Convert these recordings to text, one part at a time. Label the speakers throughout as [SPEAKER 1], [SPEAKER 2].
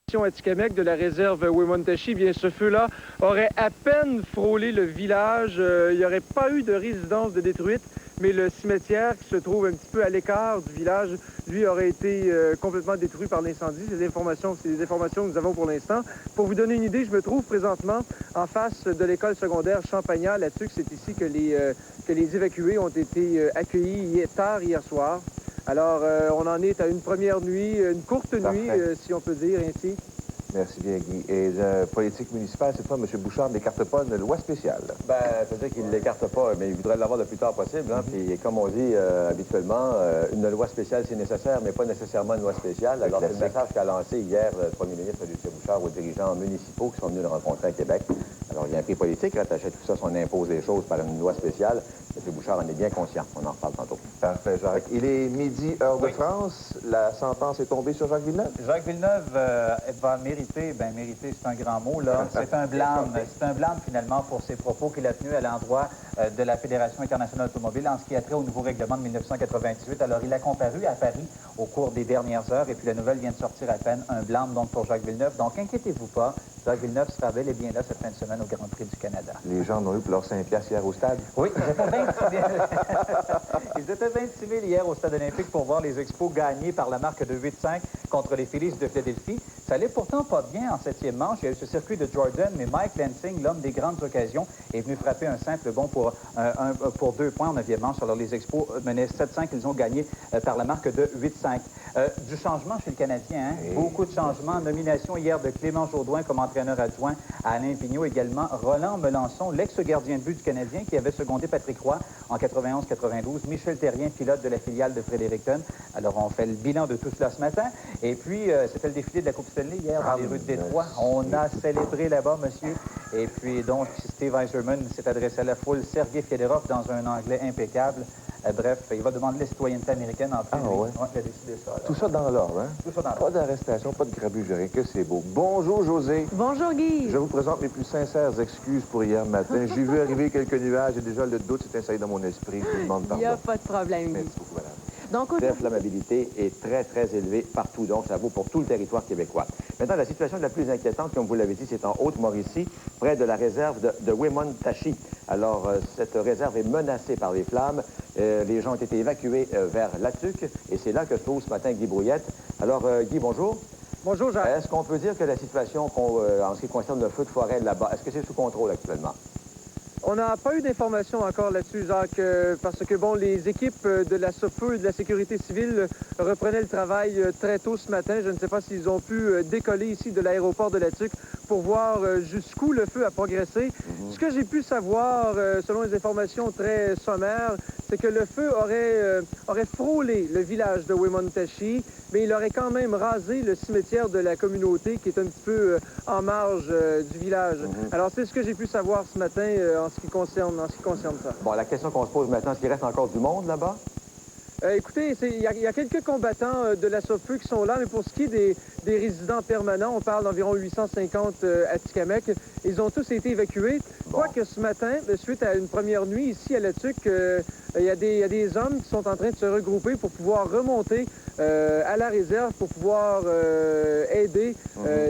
[SPEAKER 1] À Tikamek de la réserve Wemotaci, bien ce feu-là aurait à peine frôlé le village. Il n'y aurait pas eu de résidence de détruite, mais le cimetière qui se trouve un petit peu à l'écart du village, lui, aurait été complètement détruit par l'incendie. C'est des informations que nous avons pour l'instant. Pour vous donner une idée, je me trouve présentement en face de l'école secondaire Champagnat. Là-dessus, c'est ici que les évacués ont été accueillis tard hier soir. Alors, on en est à une première nuit, une courte nuit, si on peut dire ainsi.
[SPEAKER 2] Merci bien, Guy. Et politique municipale, cette fois, M. Bouchard n'écarte pas une loi spéciale.
[SPEAKER 3] Ben, c'est-à-dire qu'il ne l'écarte pas, mais il voudrait l'avoir le plus tard possible. Hein? Puis, comme on dit habituellement, une loi spéciale, c'est nécessaire, mais pas nécessairement une loi spéciale. Alors, c'est le message qu'a lancé hier le premier ministre Lucien Bouchard aux dirigeants municipaux qui sont venus le rencontrer à Québec. Alors, il y a un prix politique, rattaché à tout ça, si on impose des choses par une loi spéciale. M. Bouchard en est bien conscient. On en reparle tantôt.
[SPEAKER 2] Parfait, Jacques. Il est midi, heure de France. La sentence est tombée sur Jacques Villeneuve?
[SPEAKER 4] Jacques Villeneuve va mériter, c'est un grand mot, là. C'est un blâme. C'est un blâme, finalement, pour ses propos qu'il a tenus à l'endroit de la Fédération internationale automobile en ce qui a trait au nouveau règlement de 1998. Alors, il a comparu à Paris au cours des dernières heures, et puis la nouvelle vient de sortir à peine. Un blâme, donc, pour Jacques Villeneuve. Donc, inquiétez-vous pas, Jacques Villeneuve sera bel et bien là cette fin de semaine au Grand Prix du Canada.
[SPEAKER 2] Les gens ont eu pour leur 5 piastres hier au stade?
[SPEAKER 4] Oui, ils étaient 26 000 hier au Stade olympique pour voir les Expos gagner par la marque de 8-5 contre les Phillies de Philadelphie. Ça allait pourtant pas bien en 7e manche. Il y a eu ce circuit de Jordan, mais Mike Lansing, l'homme des grandes occasions, est venu frapper un simple bon pour 2 points en 9e manche. Alors les Expos menaient 7-5. Ils ont gagné par la marque de 8-5. Du changement chez le Canadien, hein? Oui. Beaucoup de changements. Nomination hier de Clément Jodoin comme entraîneur adjoint à Alain Vigneault. Également Roland Melançon, l'ex-gardien de but du Canadien qui avait secondé Patrick Roy en 91-92. Michel Terrien, pilote de la filiale de Fredericton. Alors, on fait le bilan de tout cela ce matin. Et puis, c'était le défilé de la Coupe Stanley hier dans les rues de Détroit. On a célébré là-bas, monsieur. Et puis, donc, Steve Yzerman s'est adressé à la foule. Sergei Fedorov dans un anglais impeccable. Bref, il va demander la citoyenneté américaine en plus.
[SPEAKER 2] Ouais.
[SPEAKER 4] Il a décidé ça. Là.
[SPEAKER 2] Tout ça dans l'ordre, hein?
[SPEAKER 4] Tout ça dans l'ordre.
[SPEAKER 2] Pas d'arrestation, pas de grabugerie, que c'est beau. Bonjour, José.
[SPEAKER 5] Bonjour, Guy.
[SPEAKER 2] Je vous présente mes plus sincères excuses pour hier matin. J'ai vu arriver quelques nuages et déjà le doute s'est installé dans mon esprit. Je vous demande pardon.
[SPEAKER 5] Il n'y a pas de problème, Guy.
[SPEAKER 2] Merci beaucoup, madame.
[SPEAKER 5] Donc,
[SPEAKER 3] L'inflammabilité est très, très élevée partout. Donc, ça vaut pour tout le territoire québécois. Maintenant, la situation la plus inquiétante, comme vous l'avez dit, c'est en Haute-Mauricie, près de la réserve de Wemotaci. Alors, cette réserve est menacée par les flammes. Les gens ont été évacués vers Latuc. Et c'est là que se trouve ce matin Guy Brouillette. Alors, Guy, bonjour.
[SPEAKER 1] Bonjour, Jacques.
[SPEAKER 3] Est-ce qu'on peut dire que la situation, en ce qui concerne le feu de forêt là-bas, est-ce que c'est sous contrôle actuellement?
[SPEAKER 1] On n'a pas eu d'informations encore là-dessus, Jacques, parce que, bon, les équipes de la SOPFEU et de la sécurité civile reprenaient le travail très tôt ce matin. Je ne sais pas s'ils ont pu décoller ici de l'aéroport de Latuc pour voir jusqu'où le feu a progressé. Ce que j'ai pu savoir, selon les informations très sommaires, c'est que le feu aurait frôlé le village de Wemotaci, mais il aurait quand même rasé le cimetière de la communauté qui est un petit peu en marge du village. Alors, c'est ce que j'ai pu savoir ce matin en ce qui concerne ça.
[SPEAKER 3] Bon, la question qu'on se pose maintenant, est-ce qu'il reste encore du monde là-bas?
[SPEAKER 1] Écoutez, il y a quelques combattants de la SOPFEU qui sont là, mais pour ce qui est des résidents permanents, on parle d'environ 850 à Tikamek. Ils ont tous été évacués. Quoique ce matin, suite à une première nuit ici à Latuc, il y a des hommes qui sont en train de se regrouper pour pouvoir remonter à la réserve pour pouvoir aider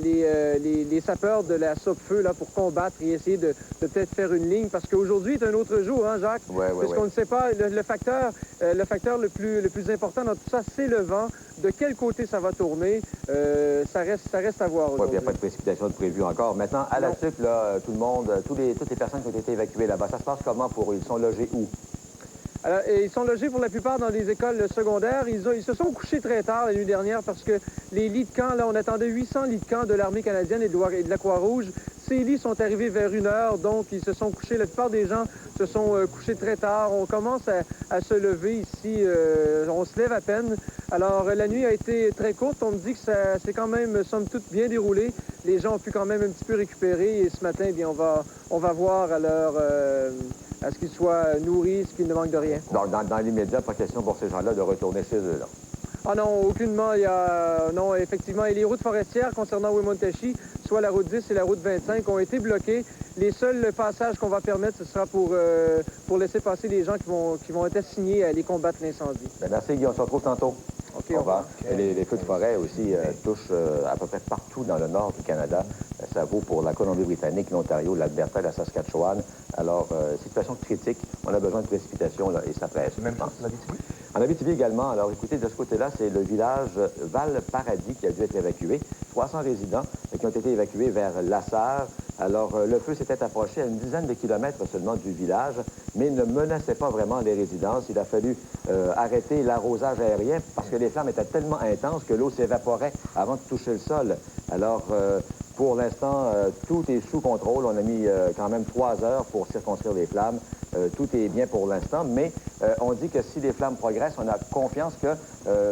[SPEAKER 1] les sapeurs de la SOPFEU là, pour combattre et essayer de peut-être faire une ligne. Parce qu'aujourd'hui est un autre jour, hein, Jacques?
[SPEAKER 2] Oui.
[SPEAKER 1] Parce qu'on ne sait pas, le facteur le plus important dans tout ça, c'est le vent. De quel côté ça va tourner, ça reste à voir aujourd'hui.
[SPEAKER 3] Il n'y a pas de précipitation de prévu encore. Maintenant, à Latuc, là, tout le monde, toutes les personnes qui ont été évacuées là-bas, ça se passe comment pour eux? Ils sont logés où?
[SPEAKER 1] Alors, ils sont logés pour la plupart dans des écoles secondaires. Ils se sont couchés très tard la nuit dernière parce que les lits de camp, là, on attendait 800 lits de camp de l'armée canadienne et de la Croix-Rouge. Ces lits sont arrivés vers 1h, donc ils se sont couchés. La plupart des gens se sont couchés très tard. On commence à se lever ici. On se lève à peine. Alors, la nuit a été très courte. On me dit que ça s'est quand même, somme toute, bien déroulé. Les gens ont pu quand même un petit peu récupérer. Et ce matin, eh bien, on va voir à ce qu'ils soient nourris, ce qu'ils ne manquent de rien.
[SPEAKER 3] Dans l'immédiat, pas question pour ces gens-là de retourner chez eux, là.
[SPEAKER 1] Ah non, aucunement. Non, effectivement. Et les routes forestières concernant Wemotaci, soit la route 10 et la route 25, ont été bloquées. Les seuls passages qu'on va permettre, ce sera pour laisser passer les gens qui vont être assignés à aller combattre l'incendie.
[SPEAKER 3] Merci, Guy. On se retrouve tantôt.
[SPEAKER 1] OK,
[SPEAKER 3] On va. Et les feux de forêt aussi touchent à peu près partout dans le nord du Canada. Ça vaut pour la Colombie-Britannique, l'Ontario, l'Alberta, la Saskatchewan. Alors, situation critique. On a besoin de précipitations là, et ça presse.
[SPEAKER 2] Même chose en Abitibi?
[SPEAKER 3] En Abitibi également. Alors, écoutez, de ce côté-là, c'est le village Val-Paradis qui a dû être évacué. 300 résidents qui ont été évacués vers Lassar. Alors, le feu s'était approché à une dizaine de kilomètres seulement du village, mais ne menaçait pas vraiment les résidences. Il a fallu arrêter l'arrosage aérien parce que les flammes étaient tellement intenses que l'eau s'évaporait avant de toucher le sol. Alors, pour l'instant, tout est sous contrôle. On a mis quand même 3 heures pour circonscrire les flammes. Tout est bien pour l'instant, mais on dit que si les flammes progressent, on a confiance que,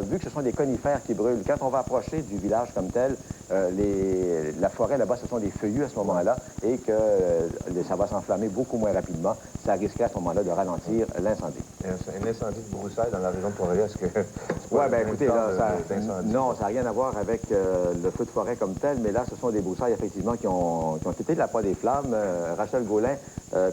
[SPEAKER 3] vu que ce sont des conifères qui brûlent, quand on va approcher du village comme tel, la forêt là-bas, ce sont des feuillus à ce moment-là, et que ça va s'enflammer beaucoup moins rapidement. Ça risquerait à ce moment-là de ralentir l'incendie.
[SPEAKER 2] Un incendie de broussailles dans la région de Trois-Rivières, est-ce que...
[SPEAKER 3] Oui, bien écoutez, là, non, ça n'a rien à voir avec le feu de forêt comme tel, mais là, ce sont des broussailles, effectivement, qui ont été de la part des flammes. Rachel Gaulin,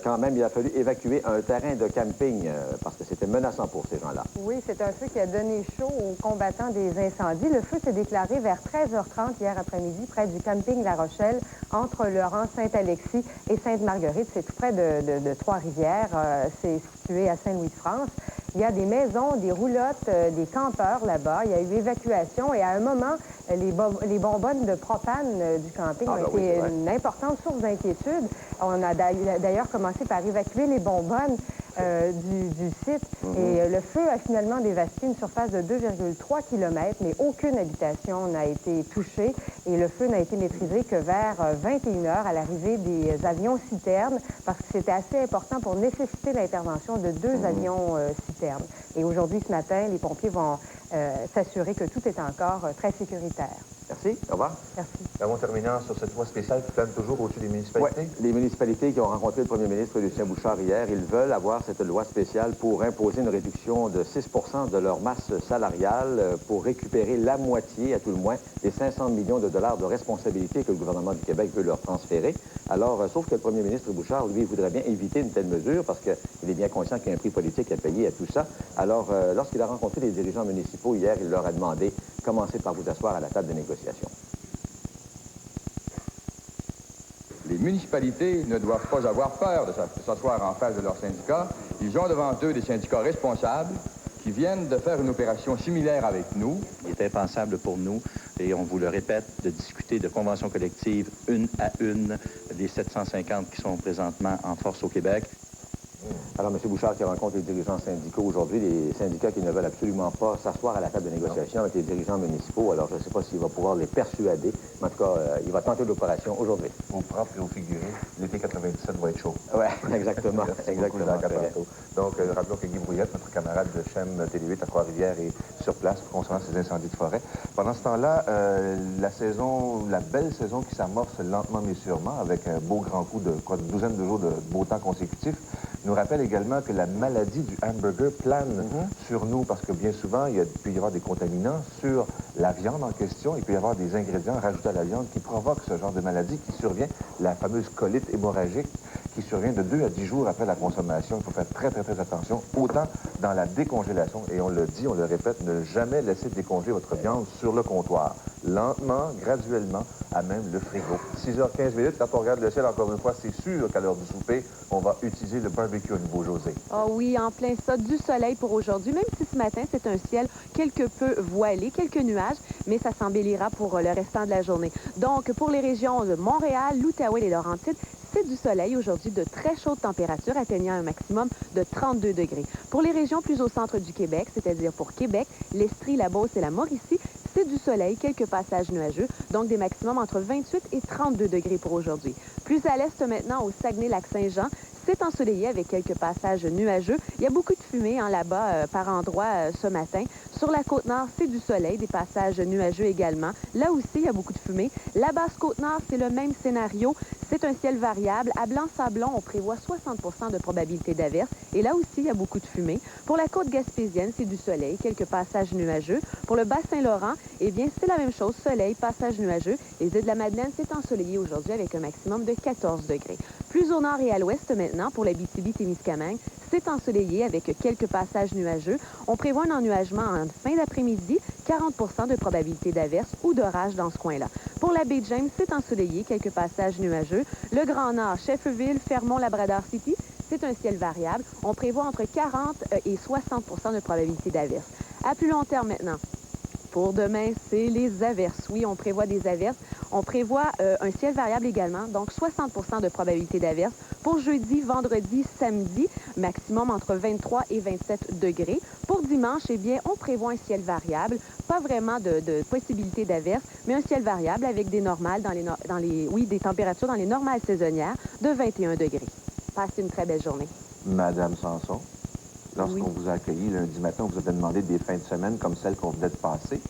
[SPEAKER 3] quand même, il a fallu évacuer un terrain de camping parce que c'était menaçant pour ces gens-là.
[SPEAKER 5] Oui, c'est un feu qui a donné chaud aux combattants des incendies. Le feu s'est déclaré vers 13h30 hier après-midi près du camping La Rochelle, entre Laurent, Saint-Alexis et Sainte-Marguerite. C'est tout près de Trois-Rivières. C'est situé à Saint-Louis-de-France. Il y a des maisons, des roulottes, des campeurs là-bas. Il y a eu évacuation et à un moment, les bonbonnes de propane du camping ont été une importante source d'inquiétude. On a d'ailleurs commencé par évacuer les bonbonnes du site et le feu a finalement dévasté une surface de 2,3 km, mais aucune habitation n'a été touchée et le feu n'a été maîtrisé que vers 21h à l'arrivée des avions citernes parce que c'était assez important pour nécessiter l'intervention de 2 avions citernes. Et aujourd'hui, ce matin, les pompiers vont s'assurer que tout est encore très sécuritaire.
[SPEAKER 3] Merci. Au revoir.
[SPEAKER 5] Merci.
[SPEAKER 2] En terminant sur cette loi spéciale qui plane toujours au-dessus des municipalités?
[SPEAKER 3] Oui, les municipalités qui ont rencontré le premier ministre Lucien Bouchard hier, ils veulent avoir cette loi spéciale pour imposer une réduction de 6 de leur masse salariale pour récupérer la moitié, à tout le moins, des 500 millions de dollars de responsabilité que le gouvernement du Québec veut leur transférer. Alors, sauf que le premier ministre Bouchard, lui, voudrait bien éviter une telle mesure parce qu'il est bien conscient qu'il y a un prix politique à payer à tout ça. Alors, lorsqu'il a rencontré les dirigeants municipaux hier, il leur a demandé « Commencez par vous asseoir à la table de négociation ».
[SPEAKER 6] Les municipalités ne doivent pas avoir peur de s'asseoir en face de leurs syndicats. Ils ont devant eux des syndicats responsables qui viennent de faire une opération similaire avec nous.
[SPEAKER 7] Il est impensable pour nous, et on vous le répète, de discuter de conventions collectives une à une, les 750 qui sont présentement en force au Québec.
[SPEAKER 3] Alors, M. Bouchard qui rencontre les dirigeants syndicaux aujourd'hui, les syndicats qui ne veulent absolument pas s'asseoir à la table de négociation avec les dirigeants municipaux. Alors, je ne sais pas s'il va pouvoir les persuader, mais en tout cas, il va tenter l'opération aujourd'hui.
[SPEAKER 2] Au propre et au figuré, l'été 97 va être chaud.
[SPEAKER 3] Oui, exactement.
[SPEAKER 2] Exactement. Donc, rappelons que Guy Brouillette, notre camarade de chaîne Télé8 à Trois-Rivières, est sur place concernant ces incendies de forêt. Pendant ce temps-là, la belle saison qui s'amorce lentement mais sûrement, avec un beau grand coup de une douzaine de jours de beau temps consécutif, nous rappelle également que la maladie du hamburger plane sur nous parce que bien souvent, il peut y avoir des contaminants sur la viande en question. Il peut y avoir des ingrédients rajoutés à la viande qui provoquent ce genre de maladie qui survient, la fameuse colite hémorragique qui survient de 2 à 10 jours après la consommation. Il faut faire très, très, très attention, autant dans la décongélation. Et on le dit, on le répète, ne jamais laisser décongeler votre viande sur le comptoir. Lentement, graduellement, à même le frigo. 6h15, quand on regarde le ciel, encore une fois, c'est sûr qu'à l'heure du souper, on va utiliser le barbecue au Nouveau-José.
[SPEAKER 8] Ah oui, en plein ça, du soleil pour aujourd'hui, même si ce matin, c'est un ciel quelque peu voilé, quelques nuages, mais ça s'embellira pour le restant de la journée. Donc, pour les régions de Montréal, l'Outaouais et les Laurentides, c'est du soleil aujourd'hui, de très chaudes températures atteignant un maximum de 32 degrés. Pour les régions plus au centre du Québec, c'est-à-dire pour Québec, l'Estrie, la Beauce et la Mauricie, c'est du soleil, quelques passages nuageux, donc des maximums entre 28 et 32 degrés pour aujourd'hui. Plus à l'est maintenant, au Saguenay-Lac-Saint-Jean, c'est ensoleillé avec quelques passages nuageux. Il y a beaucoup de fumée là-bas par endroits ce matin. Sur la Côte-Nord, c'est du soleil, des passages nuageux également. Là aussi, il y a beaucoup de fumée. La Basse-Côte-Nord, c'est le même scénario. C'est un ciel variable. À Blanc-Sablon, on prévoit 60 de probabilité d'averse. Et là aussi, il y a beaucoup de fumée. Pour la côte gaspésienne, c'est du soleil, quelques passages nuageux. Pour le Bas-Saint-Laurent, eh bien, c'est la même chose. Soleil, passages nuageux. Les îles de la Madeleine, c'est ensoleillé aujourd'hui avec un maximum de 14 degrés. Plus au nord et à l'ouest, maintenant, maintenant pour l'Abitibi-Témiscamingue. C'est ensoleillé avec quelques passages nuageux. On prévoit un ennuagement en fin d'après-midi, 40 de probabilité d'averse ou d'orage dans ce coin-là. Pour la baie James, c'est ensoleillé, quelques passages nuageux. Le Grand Nord, Shefferville, Fermont, Labrador City, c'est un ciel variable. On prévoit entre 40 et 60 de probabilité d'averse. À plus long terme maintenant. Pour demain, c'est les averses. Oui, on prévoit des averses. On prévoit un ciel variable également, donc 60 de probabilité d'averse. Pour jeudi, vendredi, samedi, maximum entre 23 et 27 degrés. Pour dimanche, eh bien, on prévoit un ciel variable. Pas vraiment de possibilité d'averse, mais un ciel variable avec des normales des températures dans les normales saisonnières de 21 degrés. Passez une très belle journée.
[SPEAKER 2] Madame Sanson, lorsqu'on vous a accueilli lundi matin, on vous avait demandé des fins de semaine comme celles qu'on venait de passer.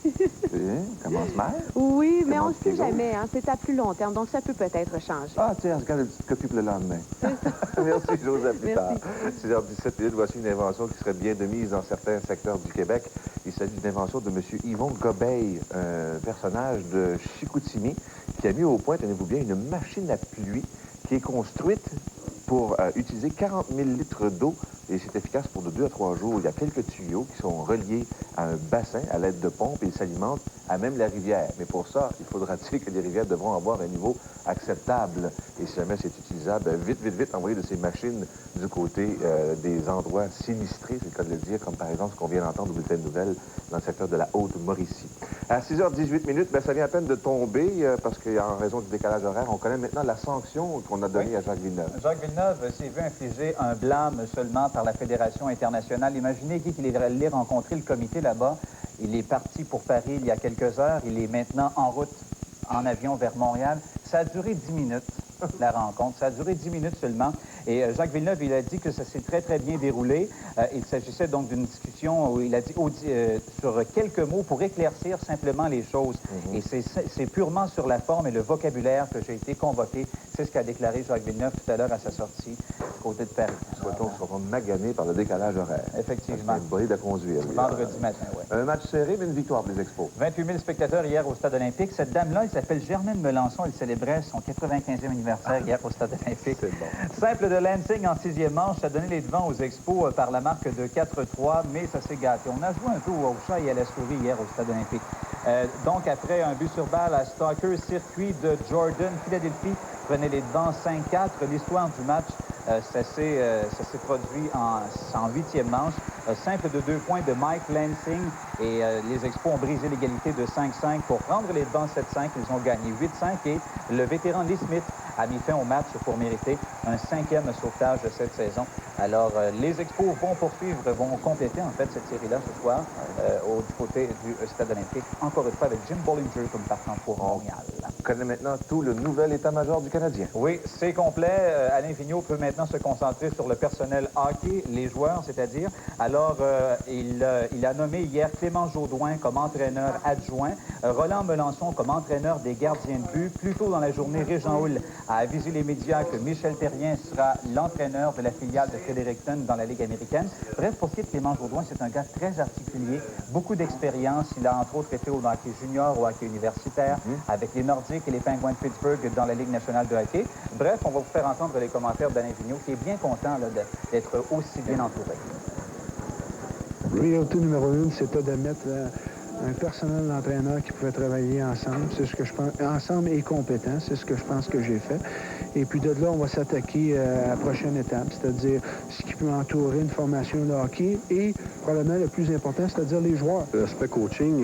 [SPEAKER 2] Commence mal.
[SPEAKER 8] Oui, mais on ne sait jamais. Hein, c'est à plus long terme, donc ça peut peut-être changer.
[SPEAKER 2] Ah, tiens, regarde une petite copie pour le lendemain. Merci, José. À plus tard. 6h17, voici une invention qui serait bien de mise dans certains secteurs du Québec. Il s'agit d'une invention de M. Yvon Gobeil, un personnage de Chicoutimi, qui a mis au point, tenez-vous bien, une machine à pluie qui est construite pour utiliser 40 000 litres d'eau et c'est efficace pour de 2 à 3 jours. Il y a quelques tuyaux qui sont reliés à un bassin à l'aide de pompes et ils s'alimentent à même la rivière. Mais pour ça, il faudra dire que les rivières devront avoir un niveau acceptable. Et si jamais c'est utilisable, vite, envoyer de ces machines du côté des endroits sinistrés, c'est le cas de le dire, comme par exemple ce qu'on vient d'entendre au bulletin de nouvelles dans le secteur de la Haute-Mauricie. À 6h18, ça vient à peine de tomber parce qu'en raison du décalage horaire, on connaît maintenant la sanction qu'on a donnée à Jacques Villeneuve.
[SPEAKER 4] Jacques Villeneuve s'est vu infliger un blâme seulement par la Fédération internationale. Imaginez qu'il est allé rencontrer le comité là-bas. Il est parti pour Paris il y a quelques heures. Il est maintenant en route en avion vers Montréal. Ça a duré 10 minutes, la rencontre. Ça a duré 10 minutes seulement. Et Jacques Villeneuve, il a dit que ça s'est très, très bien déroulé. Il s'agissait donc d'une discussion où il a dit sur quelques mots pour éclaircir simplement les choses. Et c'est purement sur la forme et le vocabulaire que j'ai été convoqué. C'est ce qu'a déclaré Jacques Villeneuve tout à l'heure à sa sortie du côté de Paris.
[SPEAKER 2] Souhaitons qu'on soit maganés par le décalage horaire.
[SPEAKER 4] Effectivement.
[SPEAKER 2] C'est une bolide à conduire.
[SPEAKER 4] Vendredi matin, oui.
[SPEAKER 2] Un match serré, mais une victoire pour les Expos.
[SPEAKER 4] 28 000 spectateurs hier au Stade olympique. Cette dame-là, elle s'appelle Germaine Melançon. Elle célébrait son 95e anniversaire hier au Stade olympique.
[SPEAKER 2] C'est bon.
[SPEAKER 4] Simple de Lansing en 6e manche. Ça a donné les devants aux Expos par la marque de 4-3, mais ça s'est gâté. On a joué un peu au chat et à la souris hier au Stade olympique. Donc, après un but sur balle à Stalker, circuit de Jordan, Philadelphie prenait les devants 5-4. L'histoire du match, ça s'est produit en 8e manche. Simple de 2 points de Mike Lansing et les Expos ont brisé l'égalité de 5-5 pour prendre les devants 7-5. Ils ont gagné 8-5 et le vétéran Lee Smith a mis fin au match pour mériter un 5e sauvetage de cette saison. Alors, les Expos vont compléter en fait cette série-là ce soir du côté du Stade olympique. Encore une fois avec Jim Bollinger comme partant pour Montréal.
[SPEAKER 2] On connaît maintenant tout le nouvel état-major du Canadien.
[SPEAKER 4] Oui, c'est complet. Alain Vigneault peut maintenant se concentrer sur le personnel hockey, les joueurs, c'est-à-dire. Alors, il a nommé hier Clément Jaudoin comme entraîneur adjoint, Roland Melançon comme entraîneur des gardiens de but. Plus tôt dans la journée, Régent Houle a avisé les médias que Michel Terrien sera l'entraîneur de la filiale de Fredericton dans la Ligue américaine. Bref, pour ce qui est de Clément Jaudoin, c'est un gars très articulé, beaucoup d'expérience. Il a entre autres été au hockey junior, au hockey universitaire, avec les Nordiques et les Penguins de Pittsburgh dans la Ligue nationale de hockey. Bref, on va vous faire entendre les commentaires d'Alain Vigneault, qui est bien content d'être aussi bien entouré.
[SPEAKER 9] Priorité numéro 1, c'était de mettre un personnel d'entraîneur qui pouvait travailler ensemble. C'est ce que je pense, ensemble et compétent, c'est ce que je pense que j'ai fait. Et puis de là, on va s'attaquer à la prochaine étape, c'est-à-dire ce qui peut entourer une formation de hockey et probablement le plus important, c'est-à-dire les joueurs.
[SPEAKER 10] L'aspect coaching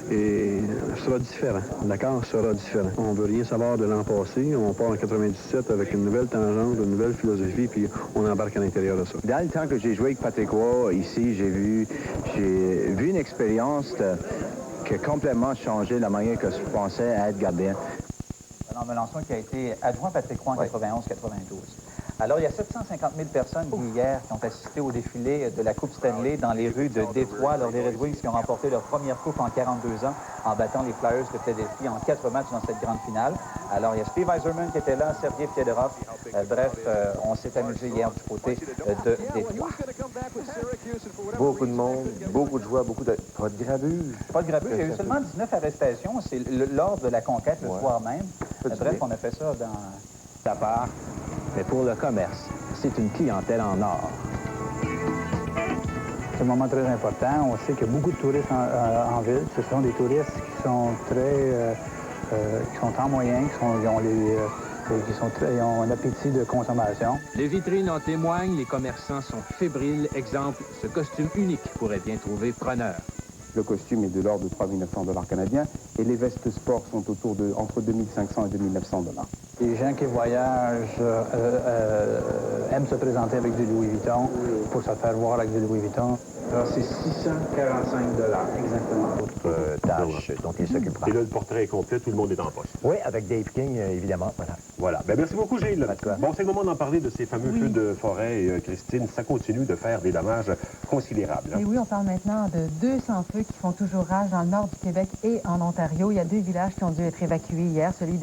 [SPEAKER 10] sera différent. D'accord, sera différent. On ne veut rien savoir de l'an passé. On part en 97 avec une nouvelle tangente, une nouvelle philosophie, puis on embarque à l'intérieur de ça.
[SPEAKER 11] Dans le temps que j'ai joué avec Patrick Roy, ici, j'ai vu une expérience qui a complètement changé la manière que je pensais à être gardien.
[SPEAKER 4] Roland Melançon qui a été adjoint Patrick Roy en 91-92. Alors, il y a 750 000 personnes hier qui ont assisté au défilé de la Coupe Stanley dans les rues de Détroit. Alors, les Red Wings qui ont remporté leur première coupe en 42 ans en battant les Flyers de Philadelphie en 4 matchs dans cette grande finale. Alors, il y a Steve Yzerman qui était là, Sergei Fedorov. Bref, on s'est amusé hier du côté de Détroit.
[SPEAKER 2] Beaucoup de monde, beaucoup de joueurs, pas de grabuge.
[SPEAKER 4] Pas de grabuge. Il y a eu seulement 19 arrestations. C'est lors de la conquête le soir même. Bref, on a fait ça dans...
[SPEAKER 11] Ça part, mais pour le commerce,
[SPEAKER 12] c'est une clientèle en or.
[SPEAKER 13] C'est un moment très important. On sait qu'il y a beaucoup de touristes en ville. Ce sont des touristes qui sont qui sont en moyenne, qui ont un appétit de consommation.
[SPEAKER 12] Les vitrines en témoignent, les commerçants sont fébriles. Exemple, ce costume unique pourrait bien trouver preneur.
[SPEAKER 14] Le costume est de l'ordre de 3 900 $ canadiens et les vestes sport sont entre 2 500 et 2 900 $.
[SPEAKER 13] Les gens qui voyagent aiment se présenter avec du Louis Vuitton pour se faire voir avec du Louis Vuitton.
[SPEAKER 10] Alors, c'est 645 $, exactement.
[SPEAKER 15] Autre tâche dont il s'occupera.
[SPEAKER 16] Et là, le portrait est complet, tout le monde est en poche.
[SPEAKER 15] Oui, avec Dave King, évidemment.
[SPEAKER 16] Voilà. Ben, merci beaucoup, Gilles. Bon, c'est le moment d'en parler de ces fameux feux de forêt. Et, Christine, ça continue de faire des dommages considérables.
[SPEAKER 17] Et oui, on parle maintenant de 200 feux qui font toujours rage dans le nord du Québec et en Ontario. Il y a 2 villages qui ont dû être évacués hier, celui de